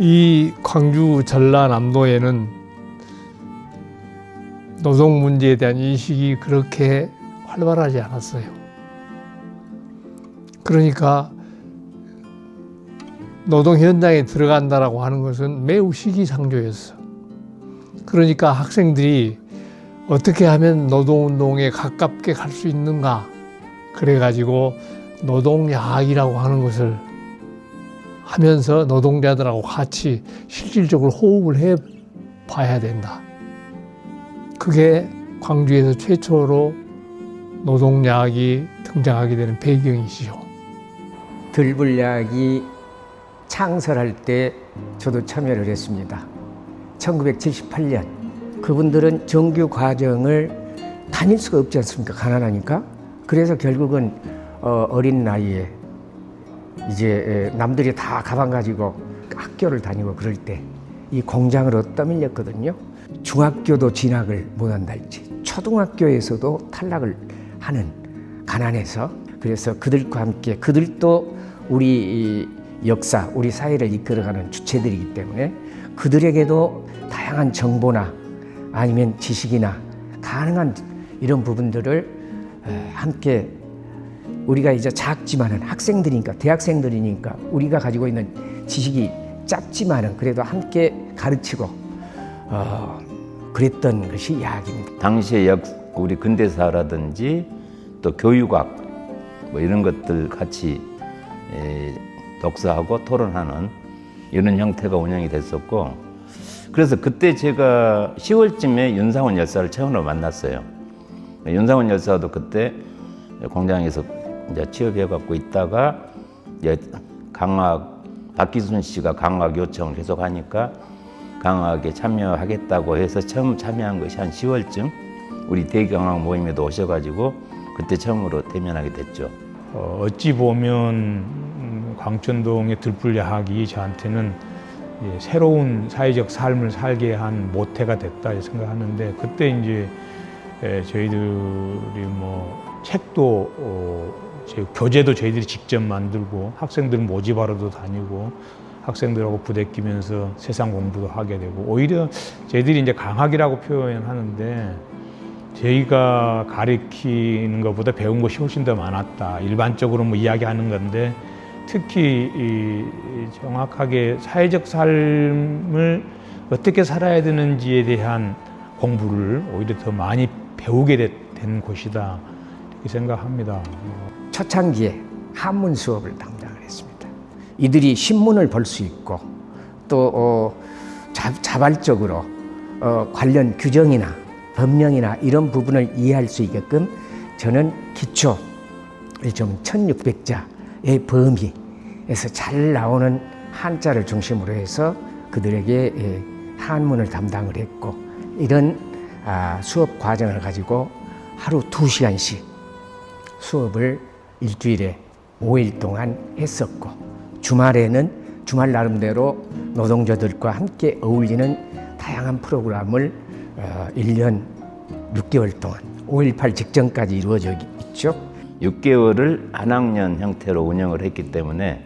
이 광주 전라남도에는 노동 문제에 대한 인식이 그렇게 활발하지 않았어요. 그러니까 노동 현장에 들어간다라고 하는 것은 매우 시기상조였어. 그러니까 학생들이 어떻게 하면 노동운동에 가깝게 갈 수 있는가, 그래가지고 노동야학이라고 하는 것을 하면서 노동자들하고 같이 실질적으로 호흡을 해 봐야 된다. 그게 광주에서 최초로 노동야학이 등장하게 되는 배경이시죠. 들불야학이 창설할 때 저도 참여를 했습니다. 1978년. 그분들은 정규 과정을 다닐 수가 없지 않습니까? 가난하니까. 그래서 결국은 어린 나이에 이제 남들이 다 가방 가지고 학교를 다니고 그럴 때 이 공장으로 떠밀렸거든요. 중학교도 진학을 못한다 할지 초등학교에서도 탈락을 하는, 가난해서. 그래서 그들과 함께, 그들도 우리 역사, 우리 사회를 이끌어가는 주체들이기 때문에 그들에게도 다양한 정보나 아니면 지식이나 가능한 이런 부분들을 함께, 우리가 이제 작지만은 학생들이니까, 대학생들이니까 우리가 가지고 있는 지식이 짧지만은 그래도 함께 가르치고 그랬던 것이 야학입니다. 당시의 우리 근대사라든지 또 교육학 뭐 이런 것들 같이 독서하고 토론하는 이런 형태가 운영이 됐었고, 그래서 그때 제가 10월쯤에 윤상원 열사를 처음으로 만났어요. 윤상원 열사도 그때 공장에서 이제 취업해갖고 있다가 이제 강학, 박기순 씨가 강학 요청을 계속 하니까 강학에 참여하겠다고 해서 처음 참여한 것이 한 10월쯤 우리 대경학 모임에도 오셔가지고 그때 처음으로 대면하게 됐죠. 어찌 보면 광천동의 들불야학이 저한테는 새로운 사회적 삶을 살게 한 모태가 됐다 생각하는데, 그때 이제 저희들이 뭐 책도 교재도 저희들이 직접 만들고 학생들 모집하러도 다니고 학생들하고 부대끼면서 세상 공부도 하게 되고, 오히려 저희들이 이제 강학이라고 표현하는데 저희가 가르치는 것보다 배운 것이 훨씬 더 많았다. 일반적으로 뭐 이야기하는 건데, 특히 정확하게 사회적 삶을 어떻게 살아야 되는지에 대한 공부를 오히려 더 많이 배우게 된 곳이다, 이렇게 생각합니다. 초창기에 한문 수업을 담당을 했습니다. 이들이 신문을 볼 수 있고 또 자발적으로 관련 규정이나 법령이나 이런 부분을 이해할 수 있게끔 저는 기초 좀 1600자의 범위에서 잘 나오는 한자를 중심으로 해서 그들에게 한문을 담당을 했고, 이런 수업 과정을 가지고 하루 2시간씩 수업을 일주일에 5일 동안 했었고, 주말에는 주말 나름대로 노동자들과 함께 어울리는 다양한 프로그램을 1년 6개월 동안 5.18 직전까지 이루어져 있죠. 6개월을 한 학년 형태로 운영을 했기 때문에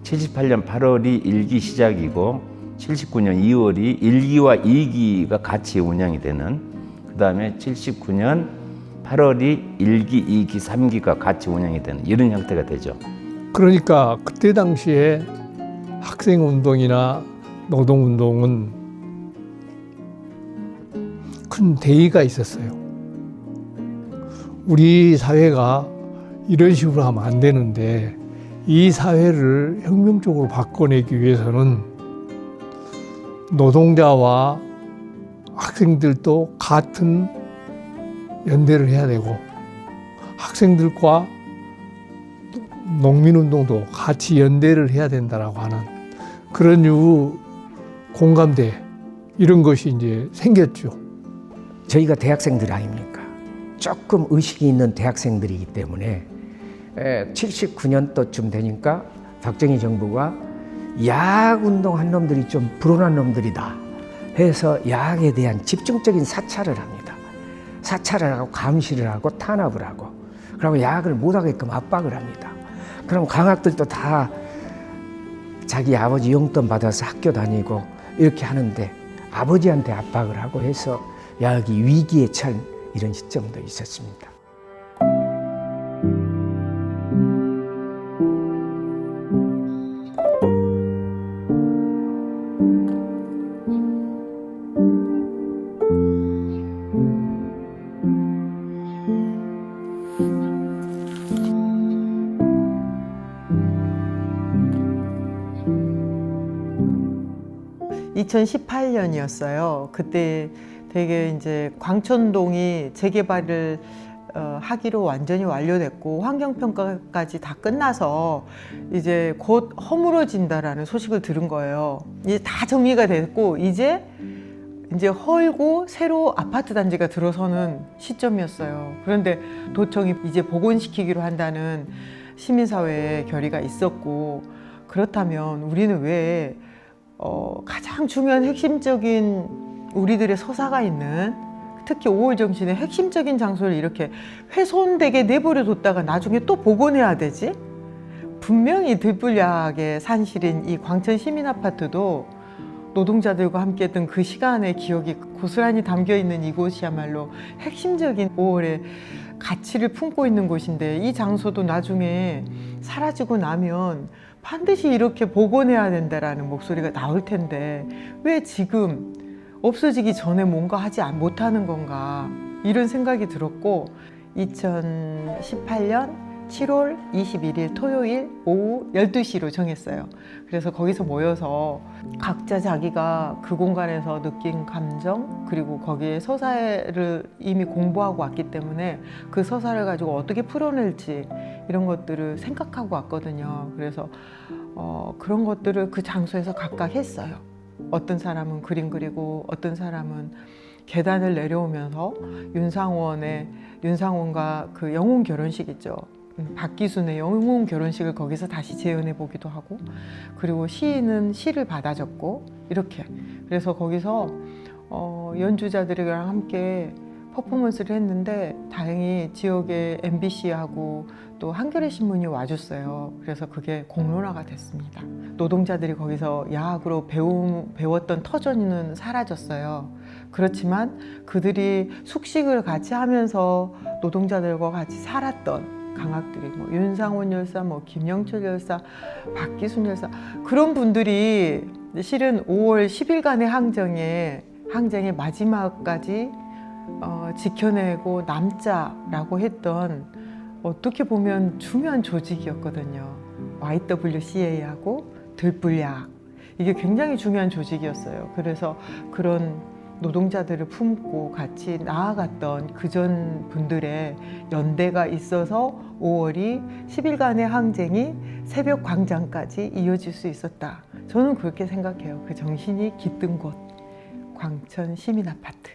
78년 8월이 1기 시작이고 79년 2월이 1기와 2기가 같이 운영이 되는, 그 다음에 79년 8월이 1기, 2기, 3기가 같이 운영이 되는 이런 형태가 되죠. 그러니까 그때 당시에 학생운동이나 노동운동은 큰 대의가 있었어요. 우리 사회가 이런 식으로 하면 안 되는데, 이 사회를 혁명적으로 바꿔내기 위해서는 노동자와 학생들도 같은 연대를 해야 되고, 학생들과 농민운동도 같이 연대를 해야 된다라고 하는 그런 공감대, 이런 것이 이제 생겼죠. 저희가 대학생들 아닙니까? 조금 의식이 있는 대학생들이기 때문에 79년도쯤 되니까 박정희 정부가 야학운동 한 놈들이 좀 불온한 놈들이다 해서 야학에 대한 집중적인 사찰을 합니다. 사찰을 하고 감시를 하고 탄압을 하고, 그리고 야학을 못하게끔 압박을 합니다. 그럼 강학들도 다 자기 아버지 용돈 받아서 학교 다니고 이렇게 하는데 아버지한테 압박을 하고 해서 야학이 위기에 처한 이런 시점도 있었습니다. 2018년이었어요. 그때 되게 이제 광천동이 재개발을 하기로 완전히 완료됐고 환경평가까지 다 끝나서 이제 곧 허물어진다라는 소식을 들은 거예요. 이제 다 정리가 됐고 이제 헐고 새로 아파트 단지가 들어서는 시점이었어요. 그런데 도청이 이제 복원시키기로 한다는 시민사회의 결의가 있었고, 그렇다면 우리는 왜 가장 중요한 핵심적인 우리들의 서사가 있는, 특히 5월 정신의 핵심적인 장소를 이렇게 훼손되게 내버려 뒀다가 나중에 또 복원해야 되지? 분명히 들불야하게 산실인 이 광천 시민아파트도 노동자들과 함께 했던 그 시간의 기억이 고스란히 담겨 있는 이곳이야말로 핵심적인 5월의 가치를 품고 있는 곳인데, 이 장소도 나중에 사라지고 나면 반드시 이렇게 복원해야 된다라는 목소리가 나올 텐데 왜 지금 없어지기 전에 뭔가 하지 못하는 건가, 이런 생각이 들었고, 2018년 7월 21일 토요일 오후 12시로 정했어요. 그래서 거기서 모여서 각자 자기가 그 공간에서 느낀 감정, 그리고 거기에 서사를 이미 공부하고 왔기 때문에 그 서사를 가지고 어떻게 풀어낼지 이런 것들을 생각하고 왔거든요. 그래서 그런 것들을 그 장소에서 각각 했어요. 어떤 사람은 그림 그리고 어떤 사람은 계단을 내려오면서 윤상원과 그 영혼 결혼식 있죠. 박기순의 영혼 결혼식을 거기서 다시 재현해 보기도 하고, 그리고 시인은 시를 받아 적고, 이렇게. 그래서 거기서 연주자들이랑 함께 퍼포먼스를 했는데 다행히 지역의 MBC하고 또 한겨레 신문이 와줬어요. 그래서 그게 공론화가 됐습니다. 노동자들이 거기서 야학으로 배웠던 터전은 사라졌어요. 그렇지만 그들이 숙식을 같이 하면서 노동자들과 같이 살았던 강학들이, 윤상원 열사, 김영철 열사, 박기순 열사, 그런 분들이 실은 5월 10일간의 항쟁의 마지막까지 지켜내고 남자라고 했던, 어떻게 보면 중요한 조직이었거든요. YWCA하고 들불야학, 이게 굉장히 중요한 조직이었어요. 그래서 그런 노동자들을 품고 같이 나아갔던 그전 분들의 연대가 있어서 5월이 10일간의 항쟁이 새벽 광장까지 이어질 수 있었다. 저는 그렇게 생각해요. 그 정신이 깃든 곳, 광천 시민아파트.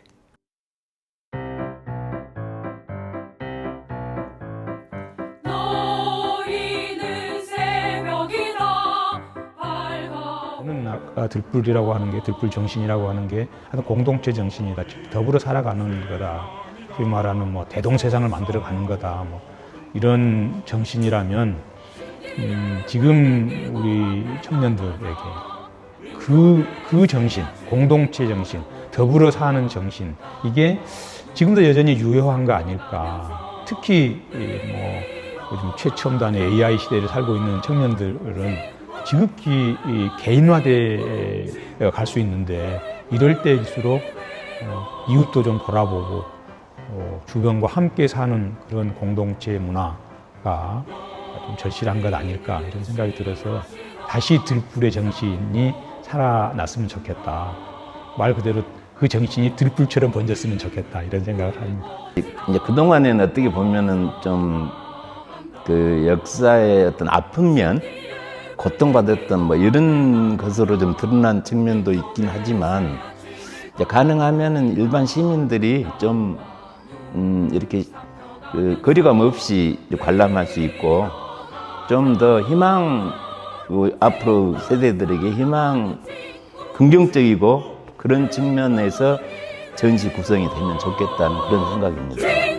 저는 아까 들불이라고 하는 게, 들불 정신이라고 하는 게 하여튼 공동체 정신이다. 더불어 살아가는 거다. 소위 말하는 대동세상을 만들어가는 거다. 이런 정신이라면 지금 우리 청년들에게 그 정신, 공동체 정신, 더불어 사는 정신, 이게 지금도 여전히 유효한 거 아닐까. 특히 요즘 최첨단의 AI 시대를 살고 있는 청년들은 지극히 개인화돼 갈 수 있는데, 이럴 때일수록 이웃도 좀 돌아보고 주변과 함께 사는 그런 공동체 문화가 좀 절실한 것 아닐까, 이런 생각이 들어서 다시 들불의 정신이 살아났으면 좋겠다. 말 그대로 그 정신이 들불처럼 번졌으면 좋겠다, 이런 생각을 합니다. 이제 그동안에는 어떻게 보면은 좀 그 역사의 어떤 아픈 면, 고통받았던 이런 것으로 좀 드러난 측면도 있긴 하지만, 이제 가능하면은 일반 시민들이 좀 이렇게 그 거리감 없이 관람할 수 있고, 좀 더 앞으로 세대들에게 긍정적이고 그런 측면에서 전시 구성이 되면 좋겠다는 그런 생각입니다.